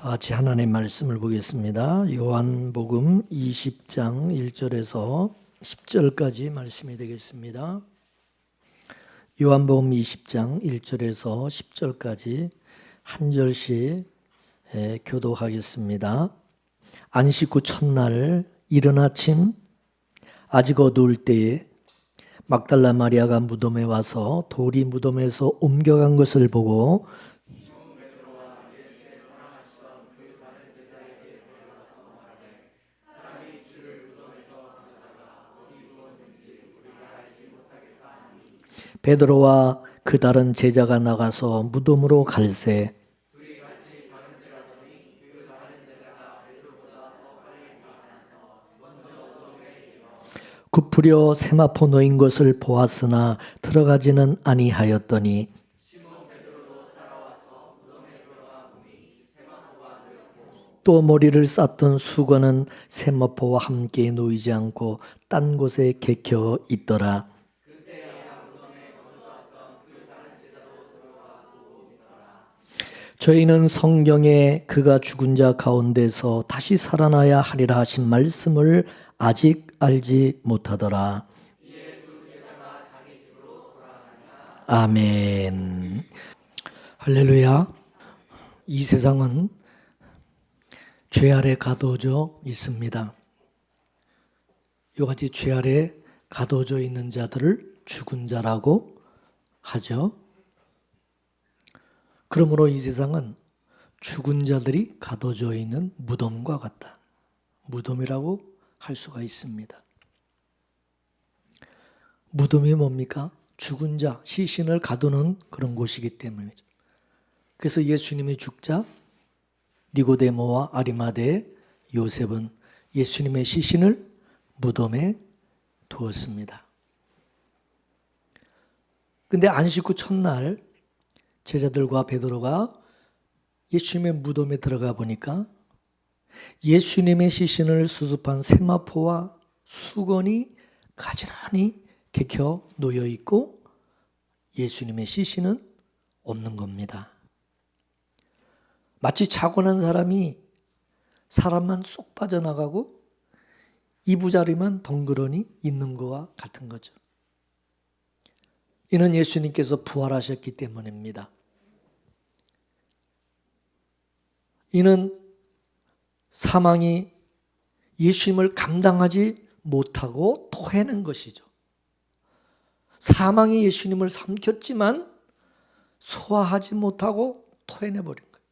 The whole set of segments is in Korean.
다 같이 하나님의 말씀을 보겠습니다. 요한복음 20장 1절에서 10절까지 말씀이 되겠습니다. 요한복음 20장 1절에서 10절까지 한 절씩 교독하겠습니다. 안식 후 첫날 이른 아침 아직 어두울 때에 막달라 마리아가 무덤에 와서 돌이 무덤에서 옮겨간 것을 보고 베드로와 그 다른 제자가 나가서 무덤으로 갈새 굽으려 세마포 놓인 것을 보았으나 들어가지는 아니하였더니 또 머리를 쌌던 수건은 세마포와 함께 놓이지 않고 딴 곳에 개겨 있더라. 저희는 성경에 그가 죽은 자 가운데서 다시 살아나야 하리라 하신 말씀을 아직 알지 못하더라. 아멘. 할렐루야. 이 세상은 죄 아래 가둬져 있습니다. 이같이 죄 아래 가둬져 있는 자들을 죽은 자라고 하죠. 그러므로 이 세상은 죽은 자들이 가둬져 있는 무덤과 같다. 무덤이라고 할 수가 있습니다. 무덤이 뭡니까? 죽은 자, 시신을 가두는 그런 곳이기 때문이죠. 그래서 예수님이 죽자 니고데모와 아리마대 요셉은 예수님의 시신을 무덤에 두었습니다. 근데 안식 후 첫날 제자들과 베드로가 예수님의 무덤에 들어가 보니까 예수님의 시신을 수습한 세마포와 수건이 가지런히 개겨 놓여 있고 예수님의 시신은 없는 겁니다. 마치 자고 난 사람이 사람만 쏙 빠져나가고 이부자리만 덩그러니 있는 것과 같은 거죠. 이는 예수님께서 부활하셨기 때문입니다. 이는 사망이 예수님을 감당하지 못하고 토해낸 것이죠. 사망이 예수님을 삼켰지만 소화하지 못하고 토해내버린 거예요.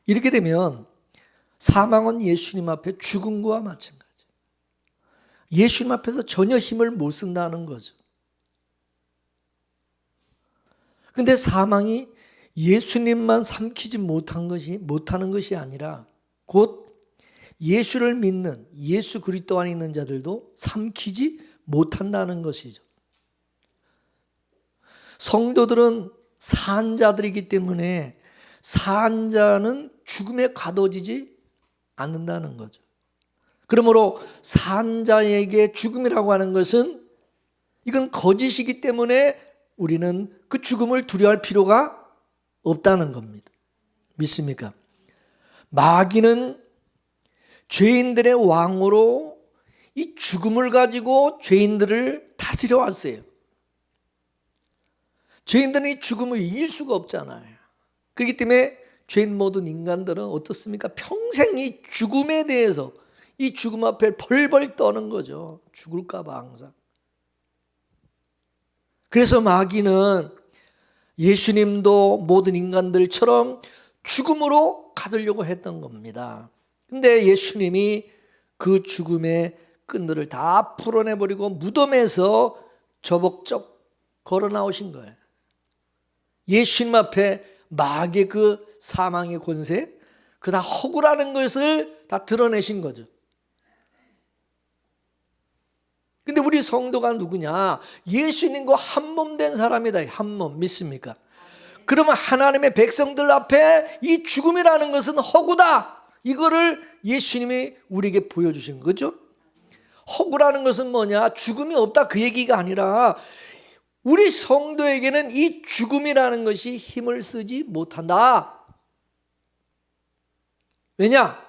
이렇게 되면 사망은 예수님 앞에 죽은 것과 마찬가지예요. 예수님 앞에서 전혀 힘을 못 쓴다는 거죠. 근데 사망이 예수님만 삼키지 못하는 것이 아니라 곧 예수를 믿는 예수 그리스도 안에 있는 자들도 삼키지 못한다는 것이죠. 성도들은 산 자들이기 때문에 산 자는 죽음에 가둬지지 않는다는 거죠. 그러므로 산 자에게 죽음이라고 하는 것은 이건 거짓이기 때문에 우리는 그 죽음을 두려워할 필요가 없다는 겁니다. 믿습니까? 마귀는 죄인들의 왕으로 이 죽음을 가지고 죄인들을 다스려 왔어요. 죄인들은 이 죽음을 이길 수가 없잖아요. 그렇기 때문에 죄인 모든 인간들은 어떻습니까? 평생 이 죽음에 대해서 이 죽음 앞에 벌벌 떠는 거죠. 죽을까 봐 항상. 그래서 마귀는 예수님도 모든 인간들처럼 죽음으로 가두려고 했던 겁니다. 근데 예수님이 그 죽음의 끈들을 다 풀어내버리고 무덤에서 저벅적 걸어 나오신 거예요. 예수님 앞에 마귀의 그 사망의 권세, 그 다 허구라는 것을 다 드러내신 거죠. 근데 우리 성도가 누구냐? 예수님과 한 몸 된 사람이다. 한 몸. 믿습니까? 그러면 하나님의 백성들 앞에 이 죽음이라는 것은 허구다. 이거를 예수님이 우리에게 보여주신 거죠. 허구라는 것은 뭐냐? 죽음이 없다 그 얘기가 아니라 우리 성도에게는 이 죽음이라는 것이 힘을 쓰지 못한다. 왜냐?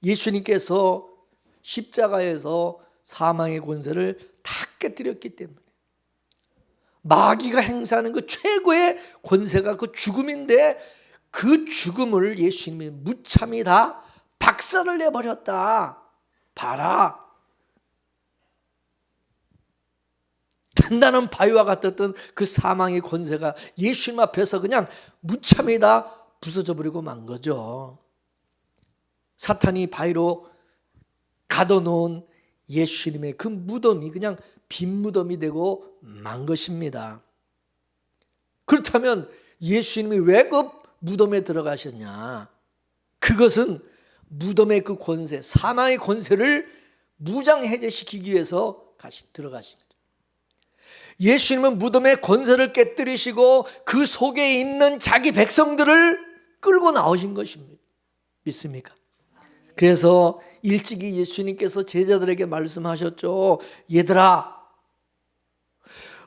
예수님께서 십자가에서 사망의 권세를 다 깨뜨렸기 때문에. 마귀가 행사하는 그 최고의 권세가 그 죽음인데, 그 죽음을 예수님이 무참히 다 박살을 내버렸다. 봐라. 단단한 바위와 같았던 그 사망의 권세가 예수님 앞에서 그냥 무참히 다 부서져 버리고 만 거죠. 사탄이 바위로 가둬놓은 예수님의 그 무덤이 그냥 빈 무덤이 되고 만 것입니다. 그렇다면 예수님이 왜 그 무덤에 들어가셨냐? 그것은 무덤의 그 권세, 사망의 권세를 무장해제시키기 위해서 들어가신 거죠. 예수님은 무덤의 권세를 깨뜨리시고 그 속에 있는 자기 백성들을 끌고 나오신 것입니다. 믿습니까? 그래서 일찍이 예수님께서 제자들에게 말씀하셨죠. 얘들아,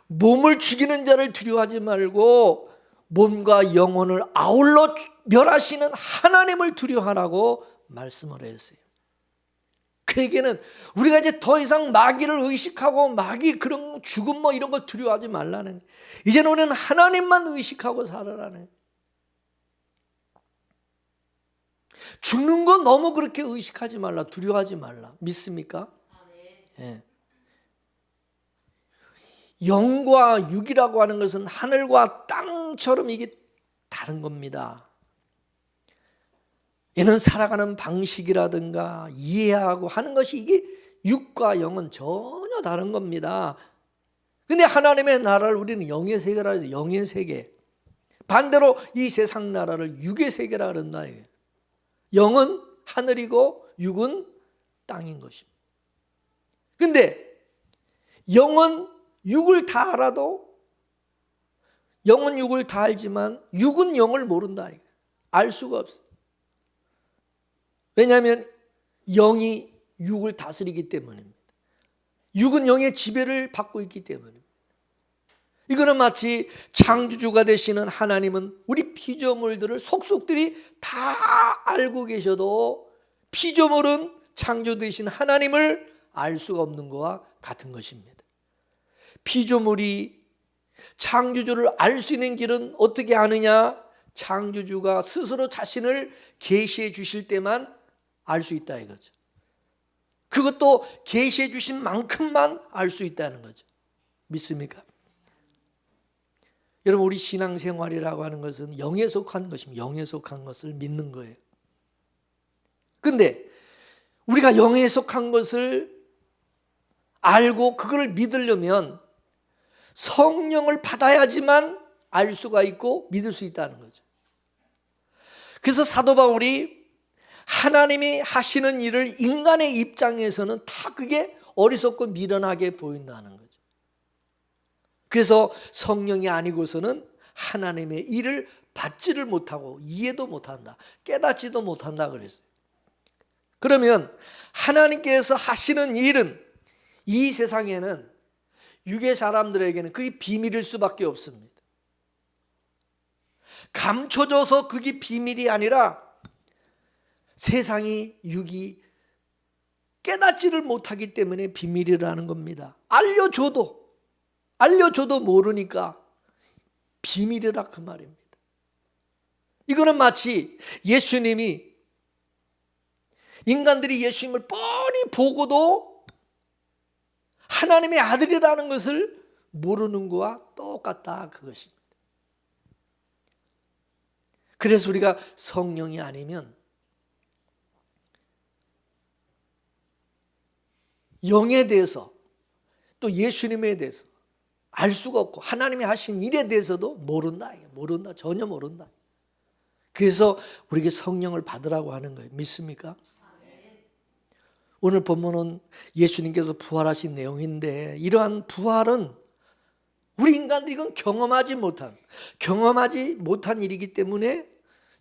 몸을 죽이는 자를 두려워하지 말고 몸과 영혼을 아울러 멸하시는 하나님을 두려워하라고 말씀을 했어요. 그에게는 우리가 이제 더 이상 마귀를 의식하고 마귀 그런 죽음 뭐 이런 거 두려워하지 말라는, 이제는 우리는 하나님만 의식하고 살아라는. 죽는 건 너무 그렇게 의식하지 말라, 두려워하지 말라. 믿습니까? 예. 영과 육이라고 하는 것은 하늘과 땅처럼 이게 다른 겁니다. 얘는 살아가는 방식이라든가 이해하고 하는 것이, 이게 육과 영은 전혀 다른 겁니다. 근데 하나님의 나라를 우리는 영의 세계라 해서 영의 세계, 반대로 이 세상 나라를 육의 세계라 그런다. 영은 하늘이고 육은 땅인 것입니다. 근데 영은 육을 다 알아도, 영은 육을 다 알지만 육은 영을 모른다. 알 수가 없어. 왜냐하면 영이 육을 다스리기 때문입니다. 육은 영의 지배를 받고 있기 때문입니다. 이거는 마치 창조주가 되시는 하나님은 우리 피조물들을 속속들이 다 알고 계셔도 피조물은 창조 되신 하나님을 알 수가 없는 것과 같은 것입니다. 피조물이 창조주를 알 수 있는 길은 어떻게 아느냐? 창조주가 스스로 자신을 계시해 주실 때만 알 수 있다 이거죠. 그것도 계시해 주신 만큼만 알 수 있다는 거죠. 믿습니까? 여러분, 우리 신앙생활이라고 하는 것은 영에 속한 것입니다. 영에 속한 것을 믿는 거예요. 근데 우리가 영에 속한 것을 알고 그걸 믿으려면 성령을 받아야지만 알 수가 있고 믿을 수 있다는 거죠. 그래서 사도 바울이 하나님이 하시는 일을 인간의 입장에서는 다 그게 어리석고 미련하게 보인다는 거죠. 그래서 성령이 아니고서는 하나님의 일을 받지를 못하고 이해도 못한다, 깨닫지도 못한다 그랬어요. 그러면 하나님께서 하시는 일은 이 세상에는 육의 사람들에게는 그게 비밀일 수밖에 없습니다. 감춰져서 그게 비밀이 아니라 세상이, 육이 깨닫지를 못하기 때문에 비밀이라는 겁니다. 알려줘도 모르니까 비밀이라 그 말입니다. 이거는 마치 예수님이, 인간들이 예수님을 뻔히 보고도 하나님의 아들이라는 것을 모르는 것과 똑같다 그것입니다. 그래서 우리가 성령이 아니면 영에 대해서 또 예수님에 대해서 알 수가 없고 하나님이 하신 일에 대해서도 모른다. 전혀 모른다. 그래서 우리에게 성령을 받으라고 하는 거예요. 믿습니까? 오늘 본문은 예수님께서 부활하신 내용인데, 이러한 부활은 우리 인간들이 이건 경험하지 못한 일이기 때문에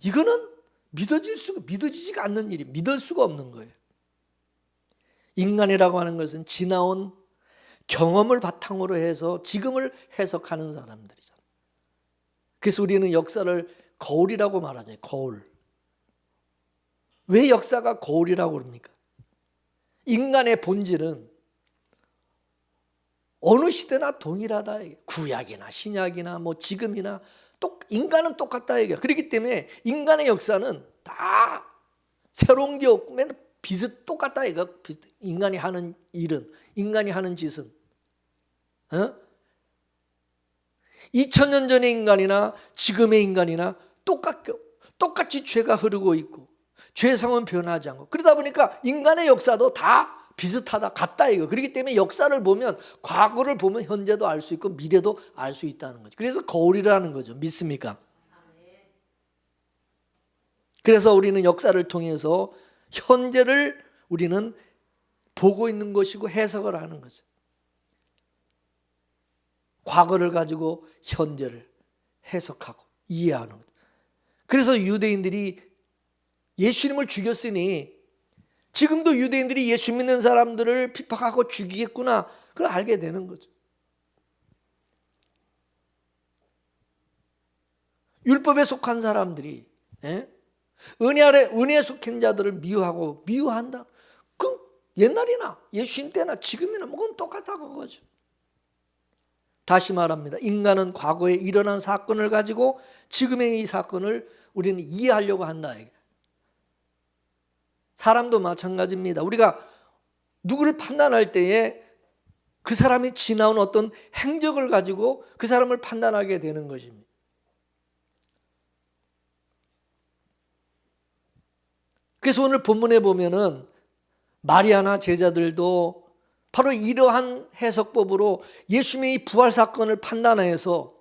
이거는 믿어지지가 않는 일이, 믿을 수가 없는 거예요. 인간이라고 하는 것은 지나온 경험을 바탕으로 해서 지금을 해석하는 사람들이잖아요. 그래서 우리는 역사를 거울이라고 말하잖아요. 거울. 왜 역사가 거울이라고 그럽니까? 인간의 본질은 어느 시대나 동일하다. 구약이나 신약이나 뭐 지금이나 인간은 똑같다. 그렇기 때문에 인간의 역사는 다 새로운 게 없고 맨날 똑같다. 인간이 하는 일은, 인간이 하는 짓은. 2000년 전의 인간이나 지금의 인간이나 똑같이 죄가 흐르고 있고 죄성은 변하지 않고, 그러다 보니까 인간의 역사도 다 비슷하다, 같다. 그렇기 때문에 역사를 보면, 과거를 보면 현재도 알 수 있고 미래도 알 수 있다는 거죠. 그래서 거울이라는 거죠. 믿습니까? 그래서 우리는 역사를 통해서 현재를 우리는 보고 있는 것이고 해석을 하는 거죠. 과거를 가지고 현재를 해석하고 이해하는 거죠. 그래서 유대인들이 예수님을 죽였으니 지금도 유대인들이 예수 믿는 사람들을 핍박하고 죽이겠구나, 그걸 알게 되는 거죠. 율법에 속한 사람들이 은혜에 속한 자들을 미워한다. 그 옛날이나 예수님 때나 지금이나 그건 똑같다고 그거죠. 다시 말합니다. 인간은 과거에 일어난 사건을 가지고 지금의 이 사건을 우리는 이해하려고 한다. 사람도 마찬가지입니다. 우리가 누구를 판단할 때에 그 사람이 지나온 어떤 행적을 가지고 그 사람을 판단하게 되는 것입니다. 그래서 오늘 본문에 보면은 마리아나 제자들도 바로 이러한 해석법으로 예수님의 부활 사건을 판단해서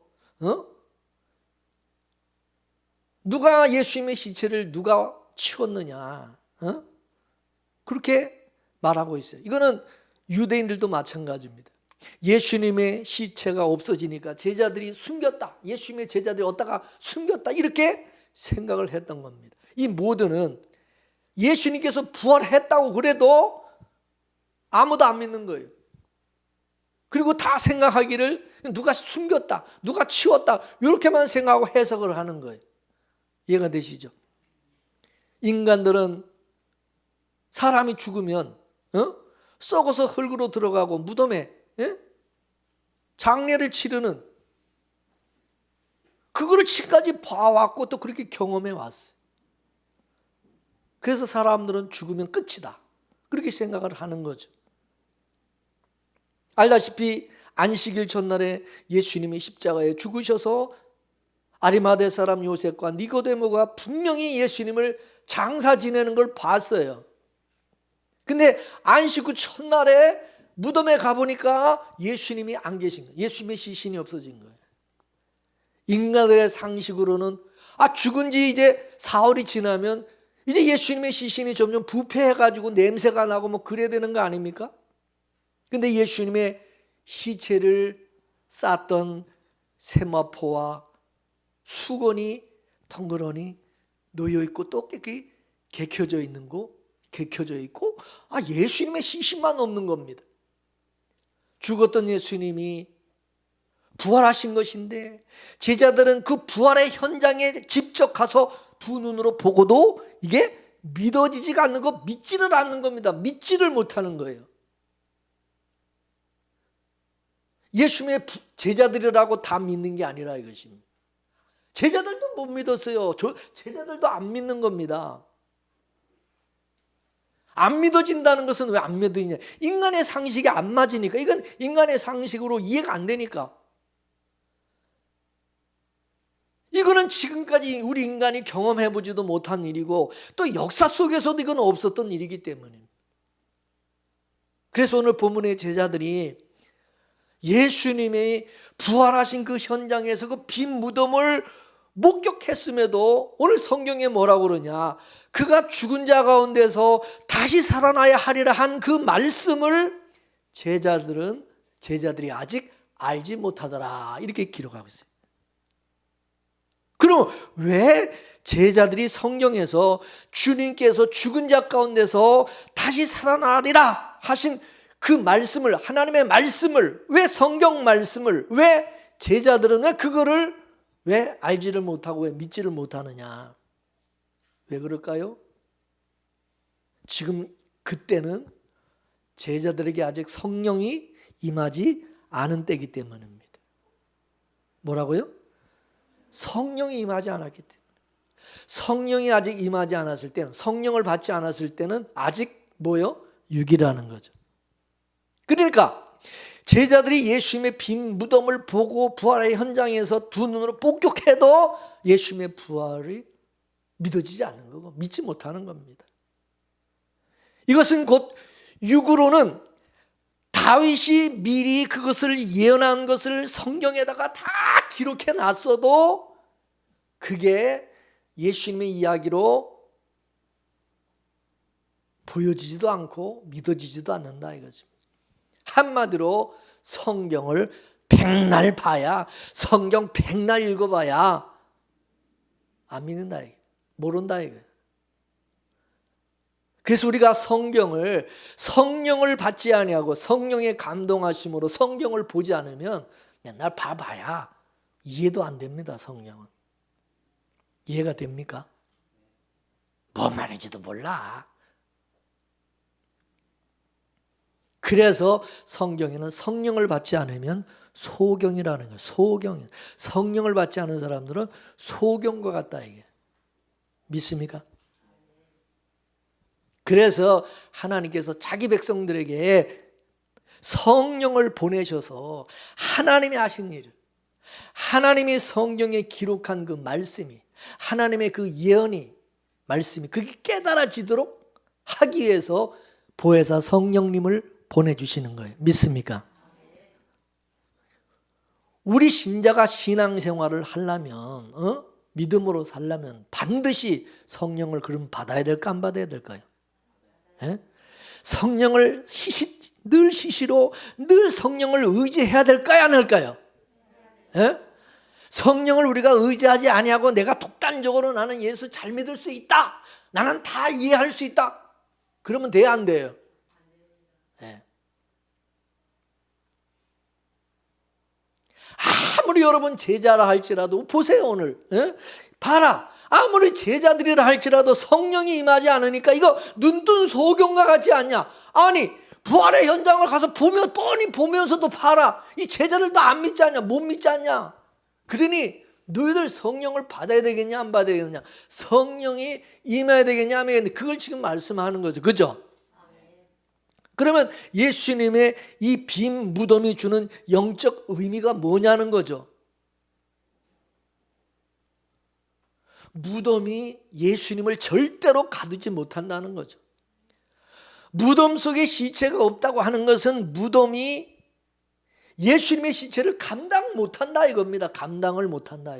누가 예수님의 시체를 누가 치웠느냐, 그렇게 말하고 있어요. 이거는 유대인들도 마찬가지입니다. 예수님의 시체가 없어지니까 제자들이 숨겼다, 예수님의 제자들이 어디다가 숨겼다, 이렇게 생각을 했던 겁니다. 이 모두는 예수님께서 부활했다고 그래도 아무도 안 믿는 거예요. 그리고 다 생각하기를 누가 숨겼다, 누가 치웠다, 이렇게만 생각하고 해석을 하는 거예요. 이해가 되시죠? 인간들은 사람이 죽으면 썩어서 흙으로 들어가고 무덤에 장례를 치르는, 그거를 지금까지 봐왔고 또 그렇게 경험해 왔어요. 그래서 사람들은 죽으면 끝이다, 그렇게 생각을 하는 거죠. 알다시피 안식일 전날에 예수님이 십자가에 죽으셔서 아리마대 사람 요셉과 니고데모가 분명히 예수님을 장사 지내는 걸 봤어요. 근데 안식 후 첫날에 무덤에 가보니까 예수님이 안 계신 거예요. 예수님의 시신이 없어진 거예요. 인간들의 상식으로는 죽은 지 이제 사흘이 지나면 이제 예수님의 시신이 점점 부패해가지고 냄새가 나고 뭐 그래야 되는 거 아닙니까? 근데 예수님의 시체를 쌌던 세마포와 수건이 덩그러니 놓여있고 또 깨끗이 개켜져 있고 예수님의 시신만 없는 겁니다. 죽었던 예수님이 부활하신 것인데 제자들은 그 부활의 현장에 직접 가서 두 눈으로 보고도 이게 믿어지지가 않는 거, 믿지를 않는 겁니다. 믿지를 못하는 거예요. 예수님의 제자들이라고 다 믿는 게 아니라 이것입니다. 제자들도 못 믿었어요. 제자들도 안 믿는 겁니다. 안 믿어진다는 것은 왜 안 믿어지냐? 인간의 상식이 안 맞으니까. 이건 인간의 상식으로 이해가 안 되니까. 이거는 지금까지 우리 인간이 경험해보지도 못한 일이고 또 역사 속에서도 이건 없었던 일이기 때문입니다. 그래서 오늘 본문의 제자들이 예수님의 부활하신 그 현장에서 그 빈 무덤을 목격했음에도 오늘 성경에 뭐라고 그러냐, 그가 죽은 자 가운데서 다시 살아나야 하리라 한 그 말씀을 제자들이 아직 알지 못하더라, 이렇게 기록하고 있어요. 그럼 왜 제자들이 성경에서 주님께서 죽은 자 가운데서 다시 살아나리라 하신 그 말씀을, 하나님의 말씀을, 왜 성경 말씀을, 왜 제자들은 왜 그거를 왜 알지를 못하고 왜 믿지를 못하느냐? 왜 그럴까요? 지금 그때는 제자들에게 아직 성령이 임하지 않은 때이기 때문입니다. 뭐라고요? 성령이 임하지 않았기 때문에. 성령이 아직 임하지 않았을 때는, 성령을 받지 않았을 때는 아직 뭐요? 육이라는 거죠. 그러니까 제자들이 예수님의 빈 무덤을 보고 부활의 현장에서 두 눈으로 목격해도 예수님의 부활이 믿어지지 않는 거고 믿지 못하는 겁니다. 이것은 곧 육으로는 다윗이 미리 그것을 예언한 것을 성경에다가 다 기록해 놨어도 그게 예수님의 이야기로 보여지지도 않고 믿어지지도 않는다 이거죠. 한마디로 성경을 백날 봐야, 성경 백날 읽어봐야 안 믿는다 이게, 모른다 이게. 그래서 우리가 성령을 받지 아니하고 성령의 감동하심으로 성경을 보지 않으면 맨날 봐봐야 이해도 안 됩니다. 성령은 이해가 됩니까? 뭔 말인지도 몰라. 그래서 성경에는 성령을 받지 않으면 소경이라는 거예요. 소경. 성령을 받지 않은 사람들은 소경과 같다 이게. 믿습니까? 그래서 하나님께서 자기 백성들에게 성령을 보내셔서 하나님이 하신 일, 하나님이 성경에 기록한 그 말씀이, 하나님의 그 예언이, 말씀이 그게 깨달아지도록 하기 위해서 보혜사 성령님을 보내주시는 거예요. 믿습니까? 우리 신자가 신앙생활을 하려면, 믿음으로 살려면 반드시 성령을 그럼 받아야 될까 안 받아야 될까요? 예? 성령을 늘 시시로 늘 성령을 의지해야 될까요 안 할까요? 예? 성령을 우리가 의지하지 아니하고 내가 독단적으로 나는 예수 잘 믿을 수 있다, 나는 다 이해할 수 있다, 그러면 돼야 안 돼요? 예. 아무리 여러분 제자라 할지라도 보세요 오늘. 예? 봐라. 아무리 제자들이라 할지라도 성령이 임하지 않으니까 이거 눈뜬 소경과 같지 않냐? 아니 부활의 현장을 가서 보면 뻔히 보면서도 봐라. 이 제자들도 안 믿지 않냐? 못 믿지 않냐? 그러니 너희들 성령을 받아야 되겠냐 안 받아야 되겠냐? 성령이 임해야 되겠냐 안 되겠냐? 그걸 지금 말씀하는 거죠. 그죠? 그러면 예수님의 이 빈 무덤이 주는 영적 의미가 뭐냐는 거죠. 무덤이 예수님을 절대로 가두지 못한다는 거죠. 무덤 속에 시체가 없다고 하는 것은 무덤이 예수님의 시체를 감당 못한다 이겁니다. 감당을 못한다.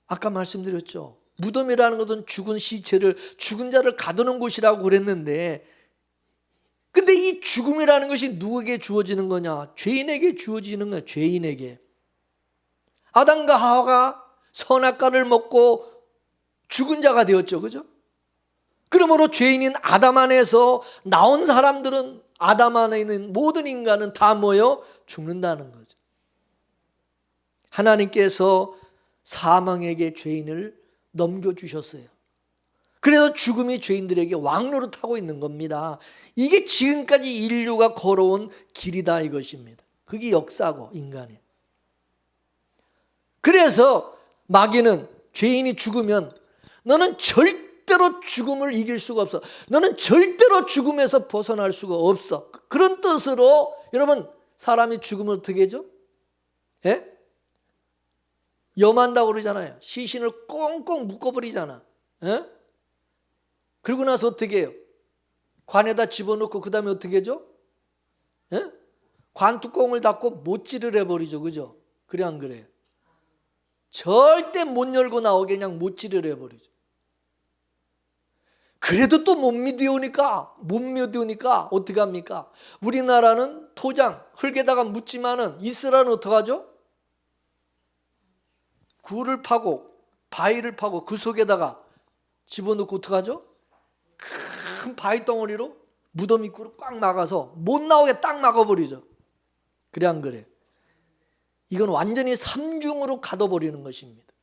아까 말씀드렸죠. 무덤이라는 것은 죽은 시체를, 죽은 자를 가두는 곳이라고 그랬는데, 근데 이 죽음이라는 것이 누구에게 주어지는 거냐? 죄인에게 주어지는 거야. 죄인에게. 아담과 하와가 선악과를 먹고 죽은 자가 되었죠. 그죠? 그러므로 죄인인 아담 안에서 나온 사람들은, 아담 안에 있는 모든 인간은 다 모여 죽는다는 거죠. 하나님께서 사망에게 죄인을 넘겨주셨어요. 그래서 죽음이 죄인들에게 왕노릇하고 있는 겁니다. 이게 지금까지 인류가 걸어온 길이다 이것입니다. 그게 역사고 인간이. 그래서 마귀는 죄인이 죽으면 너는 절대로 죽음을 이길 수가 없어. 너는 절대로 죽음에서 벗어날 수가 없어. 그런 뜻으로 여러분 사람이 죽으면 어떻게 하죠? 예? 염한다고 그러잖아요. 시신을 꽁꽁 묶어버리잖아. 예? 그러고 나서 어떻게 해요? 관에다 집어넣고 그 다음에 어떻게 하죠? 예? 관 뚜껑을 닫고 못질을 해버리죠. 그죠? 그래 안 그래요? 절대 못 열고 나오게 그냥 못질을 해버리죠. 그래도 또 못 믿으니까 어떻게 합니까? 우리나라는 토장, 흙에다가 묻지만은 이스라엘은 어떡하죠? 굴을 파고 바위를 파고 그 속에다가 집어넣고 어떡하죠? 큰 바위 덩어리로 무덤 입구를 꽉 막아서 못 나오게 딱 막아버리죠. 그래 안 그래? 이건 완전히 삼중으로 가둬버리는 것입니다.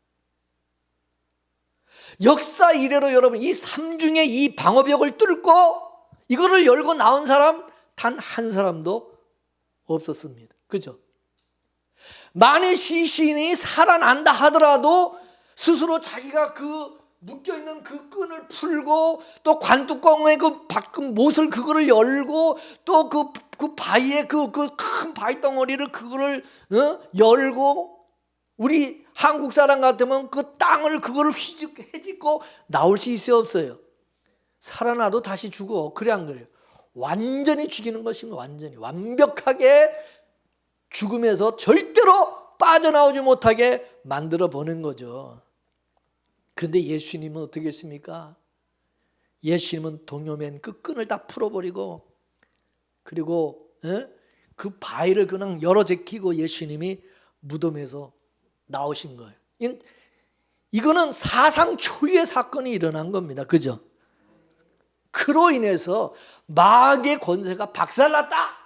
역사 이래로 여러분 이 삼중의 이 방어벽을 뚫고 이거를 열고 나온 사람 단 한 사람도 없었습니다. 그죠? 만일 시신이 살아난다 하더라도 스스로 자기가 그 묶여있는 그 끈을 풀고 또 관뚜껑에 그 밖은 못을 그거를 열고 또 그 바위에 그 큰 바위 덩어리를 그거를 열고 우리 한국 사람 같으면 그 땅을 그거를 헤집고 나올 수 있어요 없어요? 살아나도 다시 죽어. 그래 안 그래요? 완전히 죽이는 것입니다. 완전히 완벽하게 죽음에서 절대로 빠져나오지 못하게 만들어 보는 거죠. 그런데 예수님은 어떻게 했습니까? 예수님은 동요맨 그 끈을 다 풀어버리고 그리고 그 바위를 그냥 열어 제끼고 예수님이 무덤에서 나오신 거예요. 이거는 사상 초유의 사건이 일어난 겁니다. 그죠? 그로 인해서 마귀의 권세가 박살났다.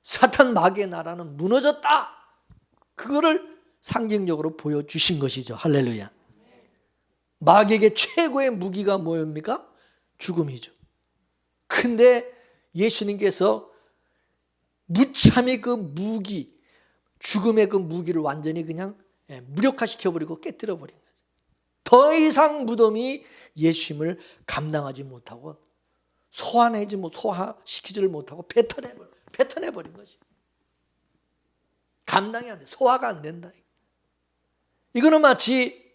사탄 마귀의 나라는 무너졌다. 그거를 상징적으로 보여주신 것이죠. 할렐루야. 마귀에게 최고의 무기가 뭐입니까? 죽음이죠. 근데 예수님께서 무참히 그 무기, 죽음의 그 무기를 완전히 그냥 무력화시켜버리고 깨뜨려버린 거죠. 더 이상 무덤이 예수님을 감당하지 못하고 소화시키지를 못하고 뱉어내버린 거지. 감당이 안 돼. 소화가 안 된다. 이거는 마치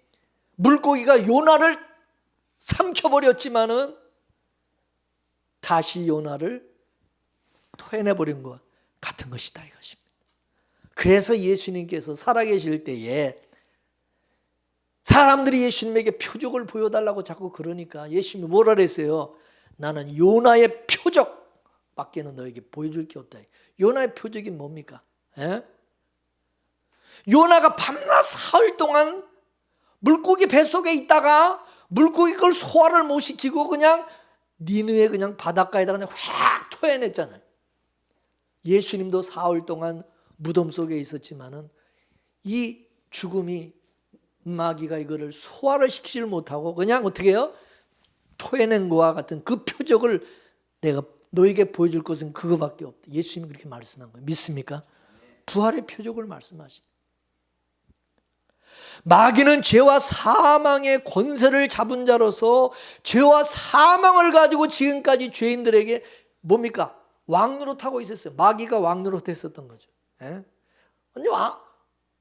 물고기가 요나를 삼켜버렸지만은 다시 요나를 토해내버린 것 같은 것이다 이것입니다. 그래서 예수님께서 살아계실 때에 사람들이 예수님에게 표적을 보여달라고 자꾸 그러니까 예수님이 뭐라 그랬어요? 나는 요나의 표적밖에는 너에게 보여줄 게 없다. 요나의 표적이 뭡니까? 요나가 밤낮 사흘 동안 물고기 뱃속에 있다가 물고기 그걸 소화를 못 시키고 그냥 니느웨 그냥 바닷가에다 그냥 확 토해냈잖아요. 예수님도 사흘 동안 무덤 속에 있었지만은 이 죽음이 마귀가 이거를 소화를 시키지 못하고 그냥 어떻게 해요? 토해낸 것과 같은 그 표적을 내가 너에게 보여줄 것은 그거밖에 없다. 예수님이 그렇게 말씀한 거예요. 믿습니까? 부활의 표적을 말씀하시. 마귀는 죄와 사망의 권세를 잡은 자로서 죄와 사망을 가지고 지금까지 죄인들에게 뭡니까? 왕노릇하고 있었어요. 마귀가 왕노릇했었던 거죠.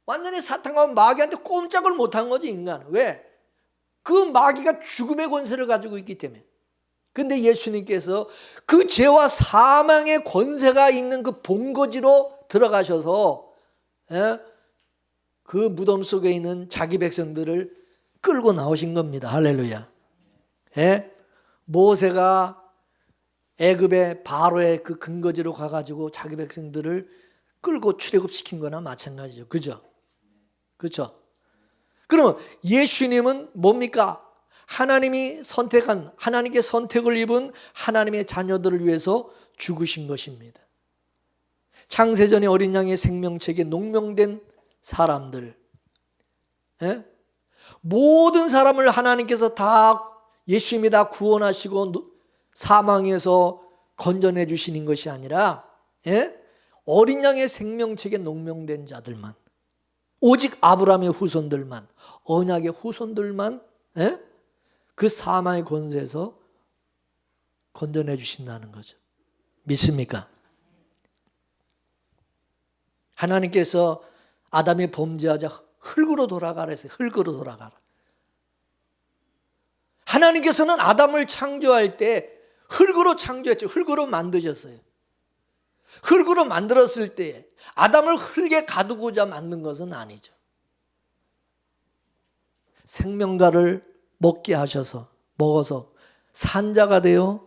완전히 사탄과 마귀한테 꼼짝을 못한 거지 인간은. 왜? 그 마귀가 죽음의 권세를 가지고 있기 때문에. 근데 예수님께서 그 죄와 사망의 권세가 있는 그 본거지로 들어가셔서 그 무덤 속에 있는 자기 백성들을 끌고 나오신 겁니다. 할렐루야. 모세가 애굽의 바로의 그 근거지로 가가지고 자기 백성들을 끌고 출애굽시킨 거나 마찬가지죠. 그죠? 그렇죠? 그러면 예수님은 뭡니까? 하나님이 선택한, 하나님께 선택을 입은 하나님의 자녀들을 위해서 죽으신 것입니다. 창세전에 어린 양의 생명책에 농명된 사람들, 모든 사람을 하나님께서 다 예수님이 다 구원하시고 사망에서 건져내 주시는 것이 아니라 어린 양의 생명책에 농명된 자들만, 오직 아브라함의 후손들만, 언약의 후손들만 그 사망의 권세에서 건져내 주신다는 거죠. 믿습니까? 하나님께서 아담이 범죄하자 흙으로 돌아가라 했어요. 흙으로 돌아가라. 하나님께서는 아담을 창조할 때 흙으로 창조했죠. 흙으로 만드셨어요. 흙으로 만들었을 때 아담을 흙에 가두고자 만든 것은 아니죠. 생명과를 먹게 하셔서 먹어서 산자가 되어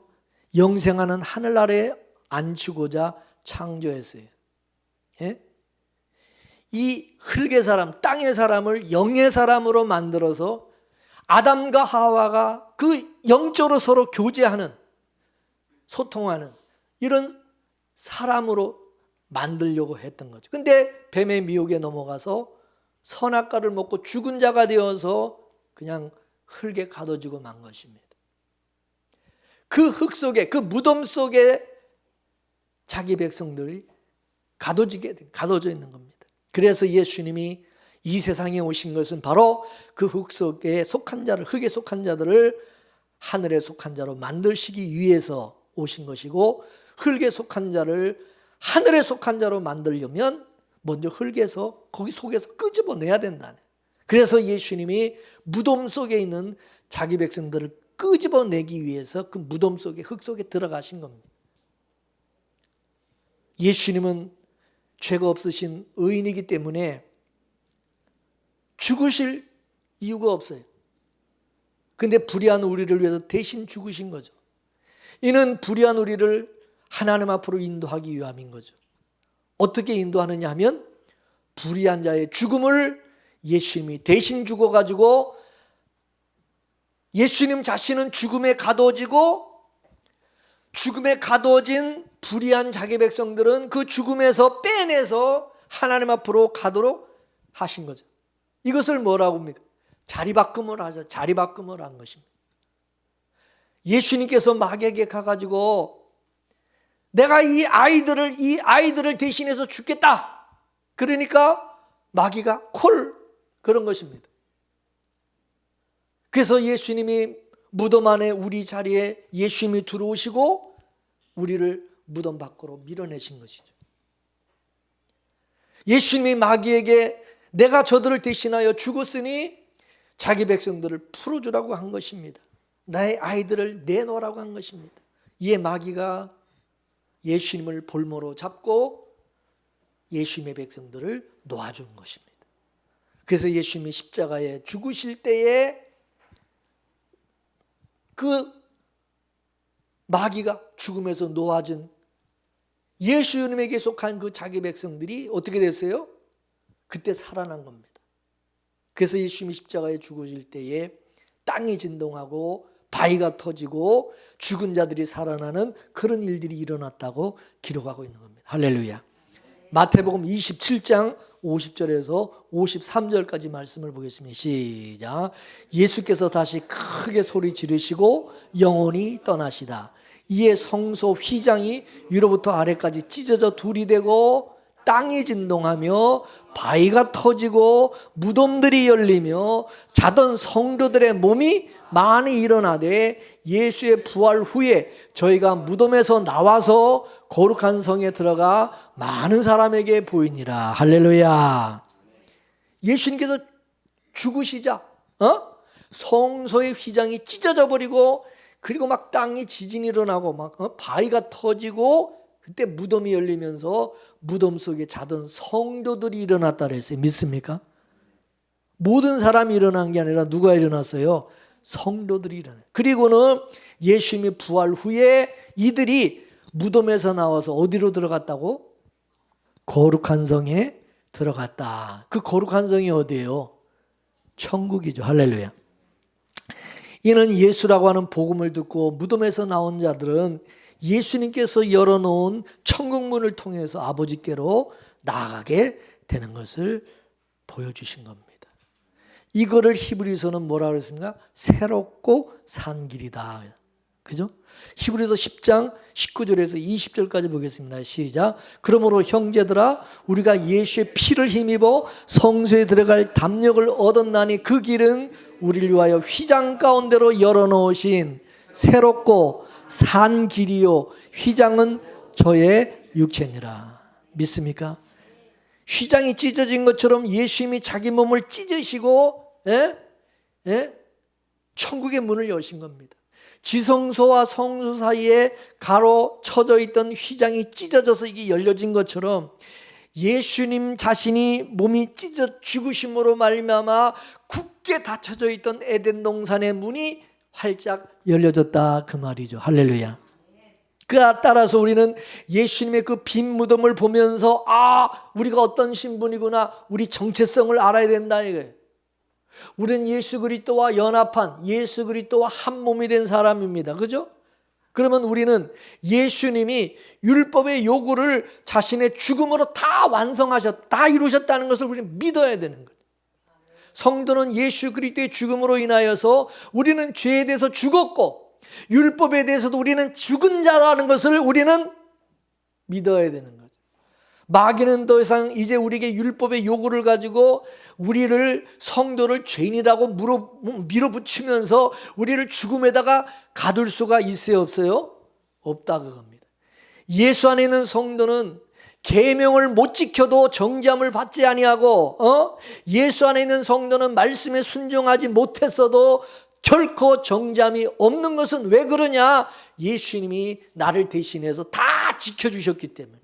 영생하는 하늘나라에 앉히고자 창조했어요. 이 흙의 사람, 땅의 사람을 영의 사람으로 만들어서 아담과 하와가 그 영적으로 서로 교제하는, 소통하는 이런 사람으로 만들려고 했던 거죠. 근데 뱀의 미혹에 넘어가서 선악과를 먹고 죽은 자가 되어서 그냥 흙에 가둬지고 만 것입니다. 그 흙 속에, 그 무덤 속에 자기 백성들이 가둬져 있는 겁니다. 그래서 예수님이 이 세상에 오신 것은 바로 그 흙 속에 속한 자를, 흙에 속한 자들을 하늘에 속한 자로 만드시기 위해서 오신 것이고, 흙에 속한 자를 하늘에 속한 자로 만들려면 먼저 흙에서, 거기 속에서 끄집어내야 된다네. 그래서 예수님이 무덤 속에 있는 자기 백성들을 끄집어내기 위해서 그 무덤 속에, 흙 속에 들어가신 겁니다. 예수님은 죄가 없으신 의인이기 때문에 죽으실 이유가 없어요. 근데 불의한 우리를 위해서 대신 죽으신 거죠. 이는 불의한 우리를 하나님 앞으로 인도하기 위함인 거죠. 어떻게 인도하느냐 하면 불의한 자의 죽음을 예수님이 대신 죽어가지고 예수님 자신은 죽음에 가두어지고, 죽음에 가두어진 불의한 자기 백성들은 그 죽음에서 빼내서 하나님 앞으로 가도록 하신 거죠. 이것을 뭐라고 합니까? 자리바꿈을 하자. 자리바꿈을 한 것입니다. 예수님께서 마귀에게 가가지고 내가 이 아이들을 대신해서 죽겠다. 그러니까 마귀가 콜, 그런 것입니다. 그래서 예수님이 무덤 안에 우리 자리에 예수님이 들어오시고 우리를 무덤 밖으로 밀어내신 것이죠. 예수님이 마귀에게 내가 저들을 대신하여 죽었으니 자기 백성들을 풀어주라고 한 것입니다. 나의 아이들을 내놓으라고 한 것입니다. 이에 마귀가 예수님을 볼모로 잡고 예수님의 백성들을 놓아준 것입니다. 그래서 예수님이 십자가에 죽으실 때에 그 마귀가 죽음에서 놓아준 예수님에게 속한 그 자기 백성들이 어떻게 됐어요? 그때 살아난 겁니다. 그래서 예수님이 십자가에 죽으실 때에 땅이 진동하고 바위가 터지고 죽은 자들이 살아나는 그런 일들이 일어났다고 기록하고 있는 겁니다. 할렐루야. 마태복음 27장 50절에서 53절까지 말씀을 보겠습니다. 시작. 예수께서 다시 크게 소리 지르시고 영원히 떠나시다. 이에 성소 휘장이 위로부터 아래까지 찢어져 둘이 되고 땅이 진동하며 바위가 터지고 무덤들이 열리며 자던 성도들의 몸이 많이 일어나되 예수의 부활 후에 저희가 무덤에서 나와서 거룩한 성에 들어가 많은 사람에게 보이니라. 할렐루야. 예수님께서 죽으시자 성소의 휘장이 찢어져 버리고, 그리고 막 땅이 지진이 일어나고 막 바위가 터지고, 그때 무덤이 열리면서 무덤 속에 자던 성도들이 일어났다 그랬어요. 믿습니까? 모든 사람이 일어난 게 아니라 누가 일어났어요? 성도들이 일어나요. 그리고는 예수님이 부활 후에 이들이 무덤에서 나와서 어디로 들어갔다고? 거룩한 성에 들어갔다. 그 거룩한 성이 어디예요? 천국이죠. 할렐루야. 이는 예수라고 하는 복음을 듣고 무덤에서 나온 자들은 예수님께서 열어놓은 천국문을 통해서 아버지께로 나아가게 되는 것을 보여주신 겁니다. 이거를 히브리서는 뭐라 그랬습니까? 새롭고 산 길이다. 그죠? 히브리서 10장 19절에서 20절까지 보겠습니다. 시작. 그러므로 형제들아, 우리가 예수의 피를 힘입어 성소에 들어갈 담력을 얻었나니 그 길은 우리를 위하여 휘장 가운데로 열어놓으신 새롭고 산 길이요 휘장은 저의 육체니라. 믿습니까? 휘장이 찢어진 것처럼 예수님이 자기 몸을 찢으시고 천국의 문을 여신 겁니다. 지성소와 성소 사이에 가로쳐져 있던 휘장이 찢어져서 이게 열려진 것처럼 예수님 자신이 몸이 찢어 죽으심으로 말미암아 굳게 닫혀져 있던 에덴 동산의 문이 활짝 열려졌다, 그 말이죠. 할렐루야. 그 따라서 우리는 예수님의 그 빈 무덤을 보면서 우리가 어떤 신분이구나, 우리 정체성을 알아야 된다 이거예요. 우리는 예수 그리스도와 연합한, 예수 그리스도와 한 몸이 된 사람입니다. 그죠? 그러면 우리는 예수님이 율법의 요구를 자신의 죽음으로 다 완성하셨다, 다 이루셨다는 것을 우리는 믿어야 되는 거예요. 성도는 예수 그리스도의 죽음으로 인하여서 우리는 죄에 대해서 죽었고 율법에 대해서도 우리는 죽은 자라는 것을 우리는 믿어야 되는 거죠. 마귀는 더 이상 이제 우리에게 율법의 요구를 가지고 우리를 성도를 죄인이라고 밀어붙이면서 우리를 죽음에다가 가둘 수가 있어요, 없어요? 없다 그겁니다. 예수 안에 있는 성도는 계명을 못 지켜도 정죄함을 받지 아니하고 예수 안에 있는 성도는 말씀에 순종하지 못했어도 결코 정죄함이 없는 것은 왜 그러냐? 예수님이 나를 대신해서 다 지켜주셨기 때문에,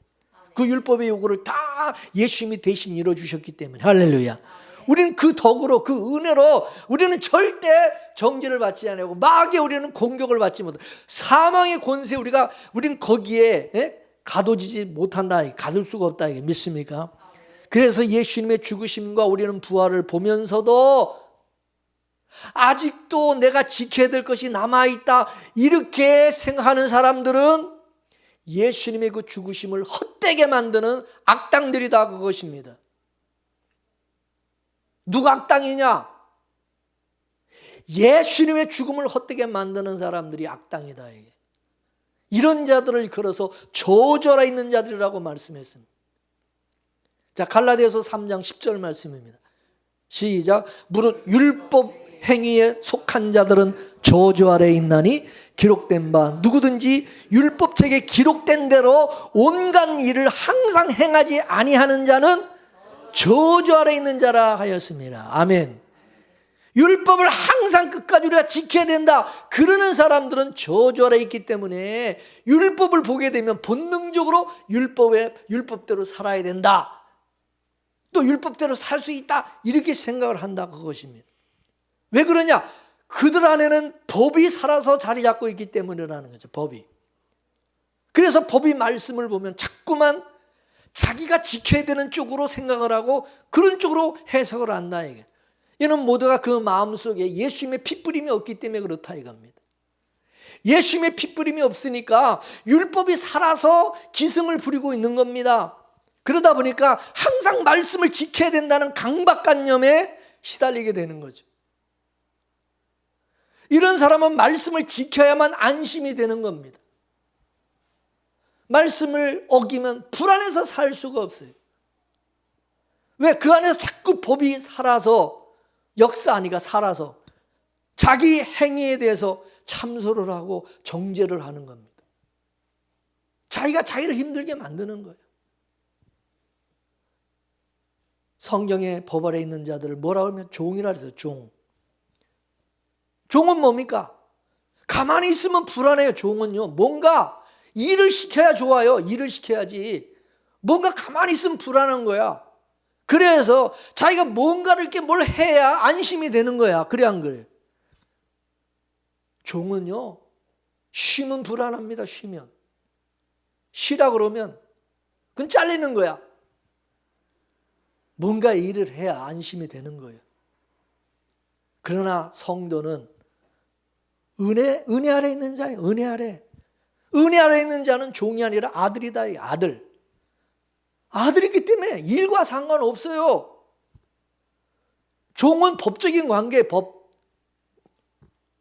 그 율법의 요구를 다 예수님이 대신 이뤄주셨기 때문에. 할렐루야. 우리는 그 덕으로, 그 은혜로 우리는 절대 정죄를 받지 않고 마귀에 우리는 공격을 받지 못해. 사망의 권세 우리는 거기에 가둬지지 못한다, 가둘 수가 없다, 이게 믿습니까? 그래서 예수님의 죽으심과 우리는 부활을 보면서도 아직도 내가 지켜야 될 것이 남아있다 이렇게 생각하는 사람들은 예수님의 그 죽으심을 헛되게 만드는 악당들이다 그것입니다. 누가 악당이냐? 예수님의 죽음을 헛되게 만드는 사람들이 악당이다. 이게. 이런 자들을 걸어서 저주하라 있는 자들이라고 말씀했습니다. 자, 갈라디아서 3장 10절 말씀입니다. 시작. 무릇 율법 행위에 속한 자들은 저주 아래에 있나니 기록된 바 누구든지 율법책에 기록된 대로 온갖 일을 항상 행하지 아니하는 자는 저주 아래에 있는 자라 하였습니다. 아멘. 율법을 항상 끝까지 우리가 지켜야 된다 그러는 사람들은 저주 아래에 있기 때문에 율법을 보게 되면 본능적으로 율법대로 살아야 된다, 또 율법대로 살 수 있다 이렇게 생각을 한다 그것입니다. 왜 그러냐? 그들 안에는 법이 살아서 자리 잡고 있기 때문이라는 거죠. 법이. 그래서 법이 말씀을 보면 자꾸만 자기가 지켜야 되는 쪽으로 생각을 하고 그런 쪽으로 해석을 한다 이게. 이는 모두가 그 마음속에 예수님의 핏부림이 없기 때문에 그렇다 이겁니다. 예수님의 핏부림이 없으니까 율법이 살아서 기승을 부리고 있는 겁니다. 그러다 보니까 항상 말씀을 지켜야 된다는 강박관념에 시달리게 되는 거죠. 이런 사람은 말씀을 지켜야만 안심이 되는 겁니다. 말씀을 어기면 불안해서 살 수가 없어요. 왜? 그 안에서 자꾸 법이 살아서 역사하니까 살아서 자기 행위에 대해서 참소를 하고 정죄를 하는 겁니다. 자기가 자기를 힘들게 만드는 거예요. 성경의 법 아래 있는 자들을 뭐라고 하면 종이라 그래서 종. 종은 뭡니까? 가만히 있으면 불안해요. 종은요. 뭔가 일을 시켜야 좋아요. 일을 시켜야지. 뭔가 가만히 있으면 불안한 거야. 그래서 자기가 뭔가를 이렇게 뭘 해야 안심이 되는 거야. 그래 안 그래? 종은요. 쉬면 불안합니다. 쉬면. 쉬라 그러면 그건 잘리는 거야. 뭔가 일을 해야 안심이 되는 거예요. 그러나 성도는 은혜 아래 있는 자예요. 은혜 아래. 은혜 아래 있는 자는 종이 아니라 아들이다. 아들. 아들이기 때문에 일과 상관없어요. 종은 법적인 관계,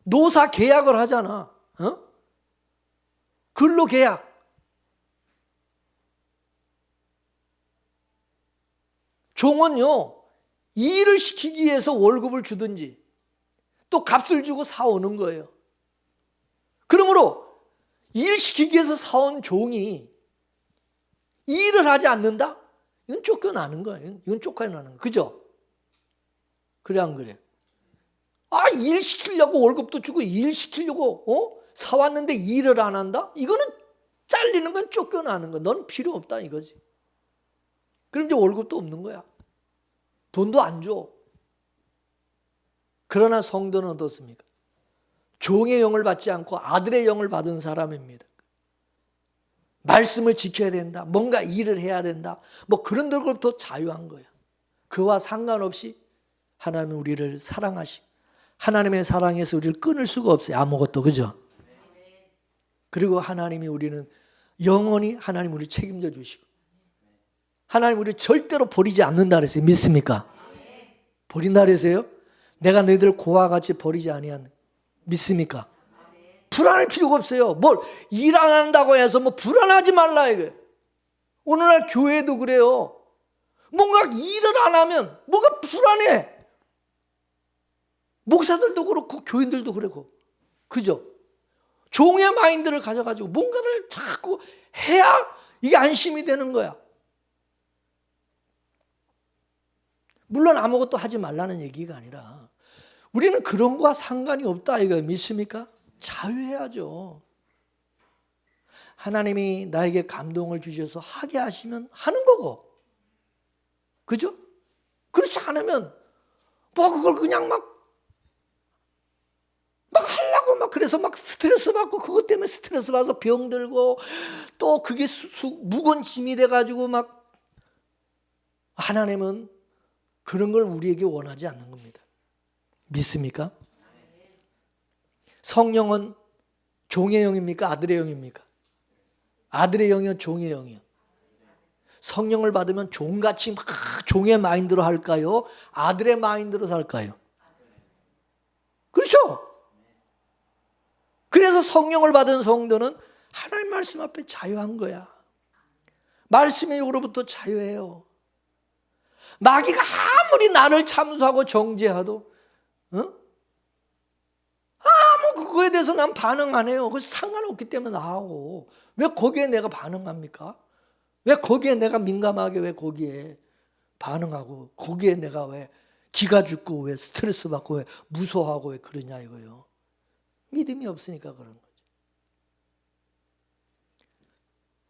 노사 계약을 하잖아. 근로 계약. 종은요, 일을 시키기 위해서 월급을 주든지 또 값을 주고 사오는 거예요. 그러므로 일 시키기 위해서 사온 종이 일을 하지 않는다? 이건 쫓겨나는 거예요. 이건 쫓겨나는 거예요. 그죠? 그래 안 그래? 일 시키려고 월급도 주고 일 시키려고 사왔는데 일을 안 한다? 이거는 잘리는 건 쫓겨나는 거야. 넌 필요 없다 이거지. 그럼 이제 월급도 없는 거야. 돈도 안 줘. 그러나 성도는 어떻습니까? 종의 영을 받지 않고 아들의 영을 받은 사람입니다. 말씀을 지켜야 된다. 뭔가 일을 해야 된다. 뭐 그런 것부터 자유한 거야. 그와 상관없이 하나님은 우리를 사랑하시고 하나님의 사랑에서 우리를 끊을 수가 없어요. 아무것도. 그죠? 그리고 하나님이 우리는 영원히 하나님 우리를 책임져 주시고 하나님 우리를 절대로 버리지 않는다 그랬어요. 믿습니까? 버린다 그러세요? 내가 너희들 고와 같이 버리지 아니한. 믿습니까? 불안할 필요가 없어요. 뭘 일 안 한다고 해서 뭐 불안하지 말라 이거예요. 오늘날 교회도 그래요. 뭔가 일을 안 하면 뭔가 불안해. 목사들도 그렇고 교인들도 그렇고. 그죠? 종의 마인드를 가져가지고 뭔가를 자꾸 해야 이게 안심이 되는 거야. 물론 아무것도 하지 말라는 얘기가 아니라 우리는 그런 거와 상관이 없다 이거 믿습니까? 자유해야죠. 하나님이 나에게 감동을 주셔서 하게 하시면 하는 거고. 그죠? 그렇지 않으면 뭐 그걸 그냥 막 하려고 막 그래서 막 스트레스 받고 그것 때문에 스트레스 받아서 병들고 또 그게 무거운 짐이 돼가지고 막. 하나님은 그런 걸 우리에게 원하지 않는 겁니다. 믿습니까? 성령은 종의 영입니까? 아들의 영입니까? 아들의 영이요? 종의 영이요? 성령을 받으면 종같이 막 종의 마인드로 할까요? 아들의 마인드로 살까요? 그렇죠? 그래서 성령을 받은 성도는 하나님 말씀 앞에 자유한 거야. 말씀의 육으로부터 자유해요. 마귀가 아무리 나를 참수하고 정죄해도 아무 그거에 대해서 난 반응 안 해요. 그래서 상관없기 때문에 나하고. 왜 거기에 내가 반응합니까? 왜 거기에 내가 민감하게 왜 거기에 반응하고 거기에 내가 왜 기가 죽고 왜 스트레스 받고 왜 무서워하고 왜 그러냐 이거요. 믿음이 없으니까 그런 거죠.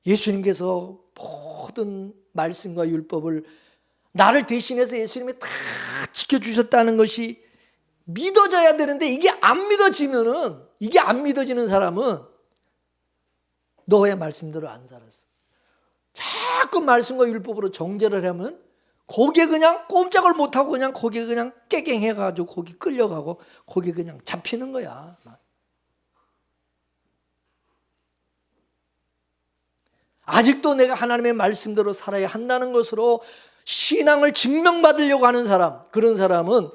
예수님께서 모든 말씀과 율법을 나를 대신해서 예수님이 다 지켜주셨다는 것이 믿어져야 되는데 이게 안 믿어지는 사람은 너의 말씀대로 안 살았어. 자꾸 말씀과 율법으로 정죄를 하면 거기에 그냥 꼼짝을 못하고 그냥 거기에 그냥 깨갱해가지고 거기 끌려가고 거기 그냥 잡히는 거야. 아직도 내가 하나님의 말씀대로 살아야 한다는 것으로 신앙을 증명받으려고 하는 사람, 그런 사람은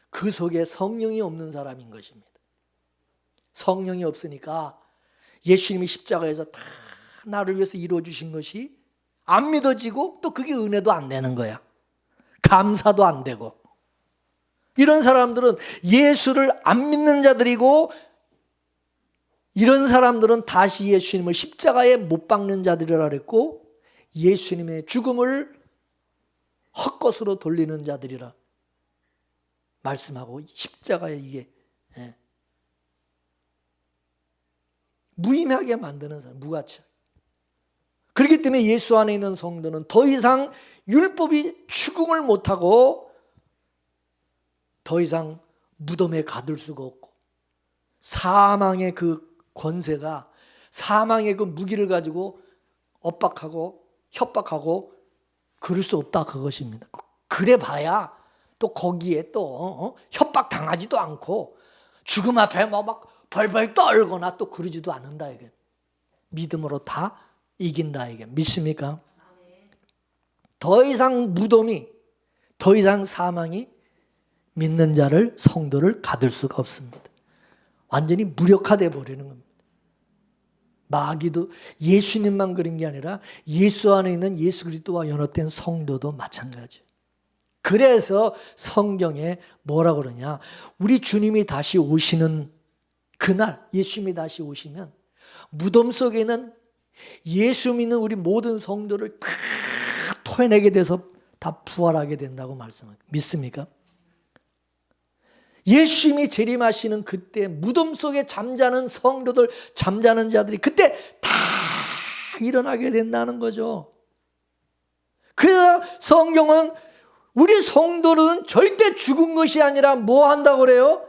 그 속에 성령이 없는 사람인 것입니다. 성령이 없으니까 예수님이 십자가에서 다 나를 위해서 이루어주신 것이 안 믿어지고 또 그게 은혜도 안 되는 거야. 감사도 안 되고. 이런 사람들은 예수를 안 믿는 자들이고 이런 사람들은 다시 예수님을 십자가에 못 박는 자들이라 그랬고 예수님의 죽음을 헛것으로 돌리는 자들이라 말씀하고 십자가에 이게 무의미하게 만드는 사람, 무가치. 그렇기 때문에 예수 안에 있는 성도는 더 이상 율법이 추궁을 못하고 더 이상 무덤에 가둘 수가 없고 사망의 그 권세가 사망의 그 무기를 가지고 엇박하고 협박하고 그럴 수 없다 그것입니다. 그래 봐야 또 거기에 또 협박당하지도 않고 죽음 앞에 뭐 막 벌벌 떨거나 또 그러지도 않는다 이게. 믿음으로 다 이긴다 이게. 믿습니까? 더 이상 무덤이 더 이상 사망이 믿는 자를 성도를 가둘 수가 없습니다. 완전히 무력화돼 버리는 겁니다. 마귀도 예수님만 그런 게 아니라 예수 안에 있는 예수 그리스도와 연합된 성도도 마찬가지예요. 그래서 성경에 뭐라고 그러냐? 우리 주님이 다시 오시는 그날 예수님이 다시 오시면 무덤 속에 있는 예수 믿는 우리 모든 성도를 다 토해내게 돼서 다 부활하게 된다고 말씀합니다. 믿습니까? 예수님이 재림하시는 그때 무덤 속에 잠자는 성도들, 잠자는 자들이 그때 다 일어나게 된다는 거죠. 그래서 성경은 우리 성도는 절대 죽은 것이 아니라 뭐 한다고 그래요?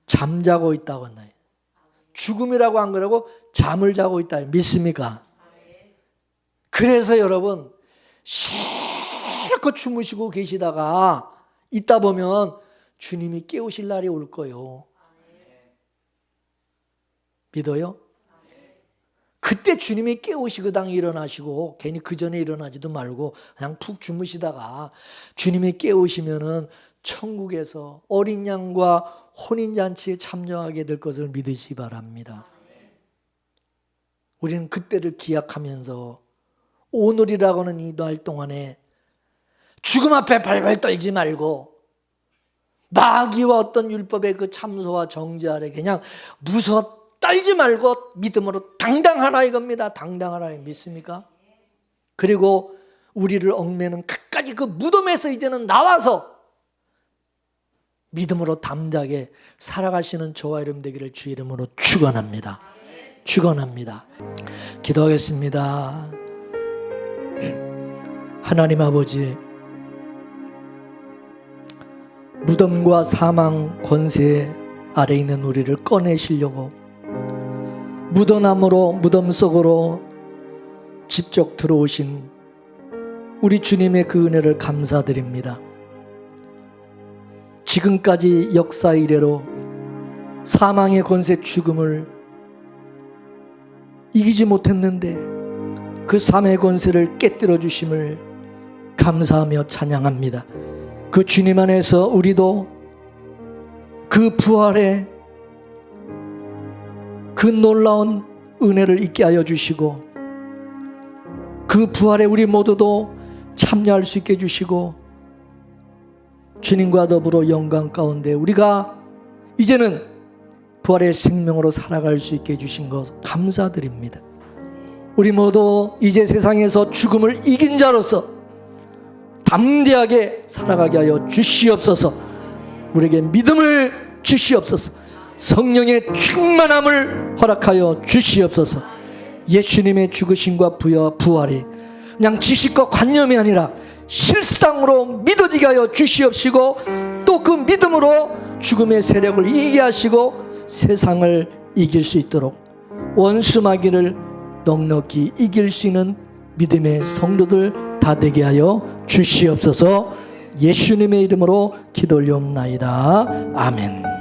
잠자고 있다고 했나요? 죽음이라고 한 거라고 잠을 자고 있다. 믿습니까? 그래서 여러분 실컷 주무시고 계시다가 있다 보면 주님이 깨우실 날이 올 거예요. 믿어요? 그때 주님이 깨우시거당 일어나시고 괜히 그 전에 일어나지도 말고 그냥 푹 주무시다가 주님이 깨우시면은 천국에서 어린 양과 혼인잔치에 참여하게 될 것을 믿으시기 바랍니다. 우리는 그때를 기약하면서 오늘이라고 하는 이 날 동안에 죽음 앞에 발발 떨지 말고 마귀와 어떤 율법의 그 참소와 정죄 아래 그냥 무서워 떨지 말고 믿음으로 당당하라 이겁니다. 당당하라. 믿습니까? 그리고 우리를 얽매는 끝까지 그 무덤에서 이제는 나와서 믿음으로 담대하게 살아가시는 저와 여러분 되기를 주 이름으로 축원합니다. 축원합니다. 기도하겠습니다. 하나님 아버지, 무덤과 사망 권세 아래 있는 우리를 꺼내시려고 무덤함으로 무덤 속으로 직접 들어오신 우리 주님의 그 은혜를 감사드립니다. 지금까지 역사 이래로 사망의 권세 죽음을 이기지 못했는데 그 삶의 권세를 깨뜨려 주심을 감사하며 찬양합니다. 그 주님 안에서 우리도 그 부활의 그 놀라운 은혜를 있게 하여 주시고 그 부활에 우리 모두도 참여할 수 있게 해주시고 주님과 더불어 영광 가운데 우리가 이제는 부활의 생명으로 살아갈 수 있게 해주신 것 감사드립니다. 우리 모두 이제 세상에서 죽음을 이긴 자로서 담대하게 살아가게 하여 주시옵소서. 우리에게 믿음을 주시옵소서. 성령의 충만함을 허락하여 주시옵소서. 예수님의 죽으심과 부활이 그냥 지식과 관념이 아니라 실상으로 믿어지게 하여 주시옵시고 또 그 믿음으로 죽음의 세력을 이기게 하시고 세상을 이길 수 있도록 원수 마귀를 넉넉히 이길 수 있는 믿음의 성도들 다 되게 하여 주시옵소서. 예수님의 이름으로 기도 올리옵나이다. 아멘.